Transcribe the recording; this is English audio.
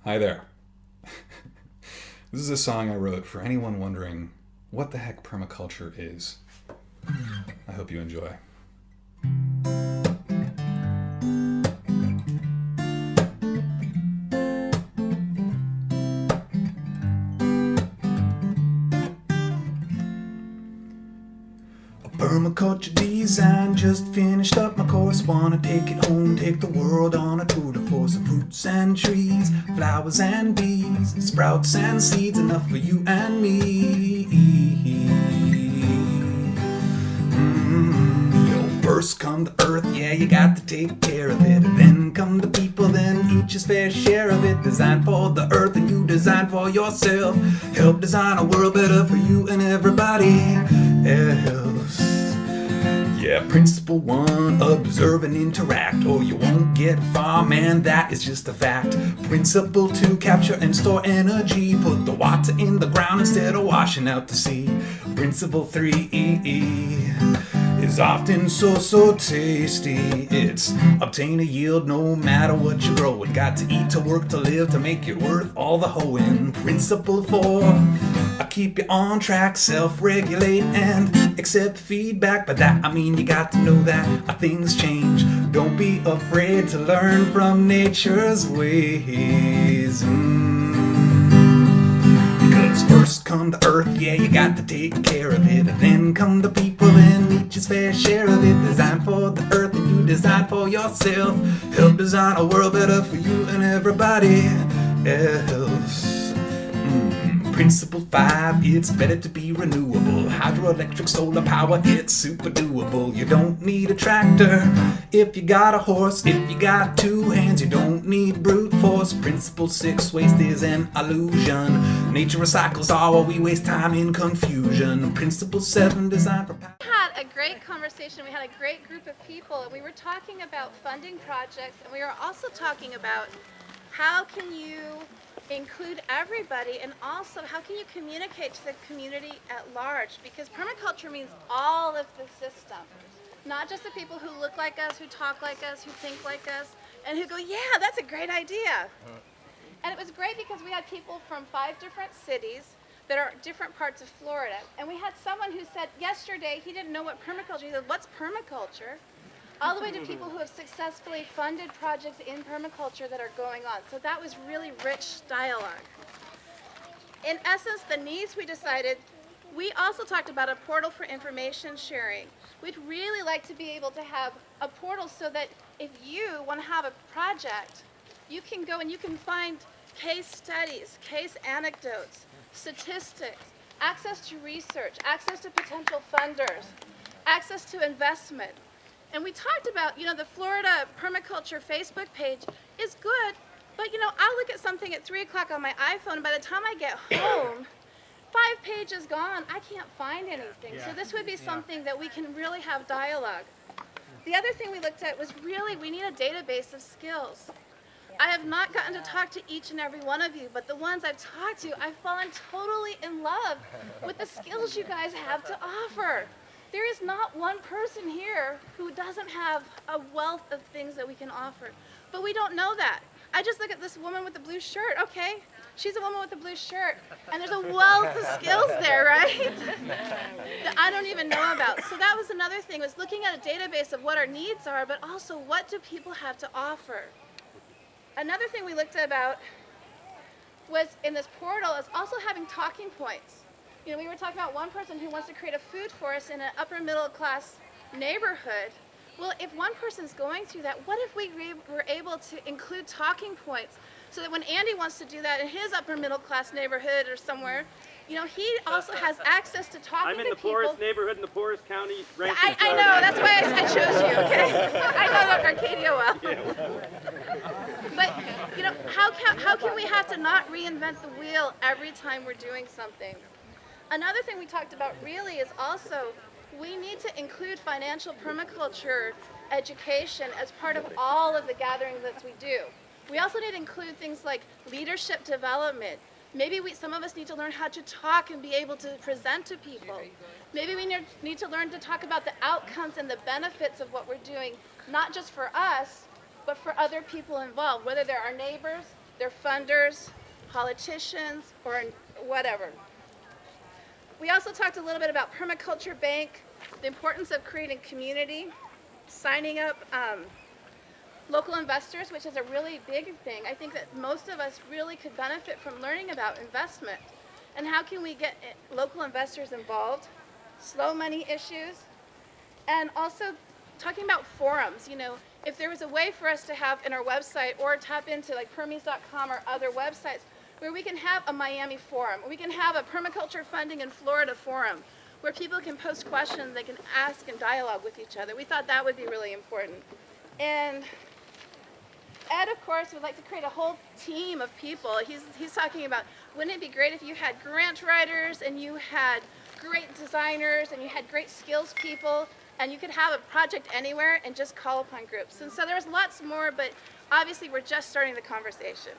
Hi there. This is a song I wrote for anyone wondering what the heck permaculture is. I hope you enjoy. Permaculture design, just finished up my course. Wanna take it home, take the world on a tour de force of fruits and trees, flowers and bees, sprouts and seeds, enough for you and me. First come the earth, yeah, you got to take care of it. Then come the people, then each his fair share of it. Designed for the earth and you design for yourself. Help design a world better for you and everybody else. Yeah, principle one, observe and interact, or you won't get far, man, that is just a fact. Principle two, capture and store energy. Put the water in the ground instead of washing out the sea. Principle three is often so tasty. It's obtain a yield no matter what you grow. It got to eat, to work, to live, to make it worth all the hoeing. Principle four, I keep you on track, self-regulate and accept feedback. By that I mean you got to know that things change. Don't be afraid to learn from nature's ways. Because first come the earth, yeah, you got to take care of it. Then come the people and each his fair share of it. Designed for the earth and you design for yourself. Help design a world better for you and everybody else. Principle five, it's better to be renewable. Hydroelectric, solar power, it's super doable. You don't need a tractor if you got a horse. If you got two hands, you don't need brute force. Principle six, waste is an illusion. Nature recycles all while we waste time in confusion. Principle seven, design for power. We had a great conversation. We had a great group of people, and we were talking about funding projects, and we were also talking about how can you include everybody, and also how can you communicate to the community at large, because permaculture means all of the system, not just the people who look like us, who talk like us, who think like us, and who go, yeah, that's a great idea. And it was great because we had people from 5 different cities that are different parts of Florida, and we had someone who said yesterday he didn't know what permaculture. He said, what's permaculture? All the way to people who have successfully funded projects in permaculture that are going on. So that was really rich dialogue. In essence, the needs we decided, we also talked about a portal for information sharing. We'd really like to be able to have a portal so that if you want to have a project, you can go and you can find case studies, case anecdotes, statistics, access to research, access to potential funders, access to investment. And we talked about, the Florida Permaculture Facebook page is good, but I'll look at something at 3 o'clock on my iPhone, and by the time I get home, 5 pages gone, I can't find anything. So this would be something that we can really have dialogue. The other thing we looked at was really, we need a database of skills. I have not gotten to talk to each and every one of you, but the ones I've talked to, I've fallen totally in love with the skills you guys have to offer. There is not one person here who doesn't have a wealth of things that we can offer. But we don't know that. I just look at this woman with the blue shirt. Okay, she's a woman with a blue shirt. And there's a wealth of skills there, right? That I don't even know about. So that was another thing, was looking at a database of what our needs are, but also what do people have to offer. Another thing we looked at about was in this portal is also having talking points. We were talking about one person who wants to create a food forest in an upper middle class neighborhood. Well, if one person's going through that, what if we were able to include talking points so that when Andy wants to do that in his upper middle class neighborhood or somewhere, he also has access to talking to people. I'm in the poorest neighborhood in the poorest county. I know, that's why I chose you, okay? I know that Arcadia well. But, how can we have to not reinvent the wheel every time we're doing something? Another thing we talked about really is also we need to include financial permaculture education as part of all of the gatherings that we do. We also need to include things like leadership development. Maybe some of us need to learn how to talk and be able to present to people. Maybe we need to learn to talk about the outcomes and the benefits of what we're doing, not just for us, but for other people involved, whether they're our neighbors, They're funders, politicians, or whatever. We also talked a little bit about Permaculture Bank, the importance of creating community, signing up local investors, which is a really big thing. I think that most of us really could benefit from learning about investment and how can we get local investors involved, slow money issues, and also talking about forums. You know, if there was a way for us to have in our website or tap into like Permies.com or other websites where we can have a Miami forum, or we can have a permaculture funding in Florida forum, where people can post questions, they can ask and dialogue with each other. We thought that would be really important. And Ed, of course, would like to create a whole team of people. He's talking about, wouldn't it be great if you had grant writers and you had great designers and you had great skills people and you could have a project anywhere and just call upon groups. And so there's lots more, but obviously we're just starting the conversation.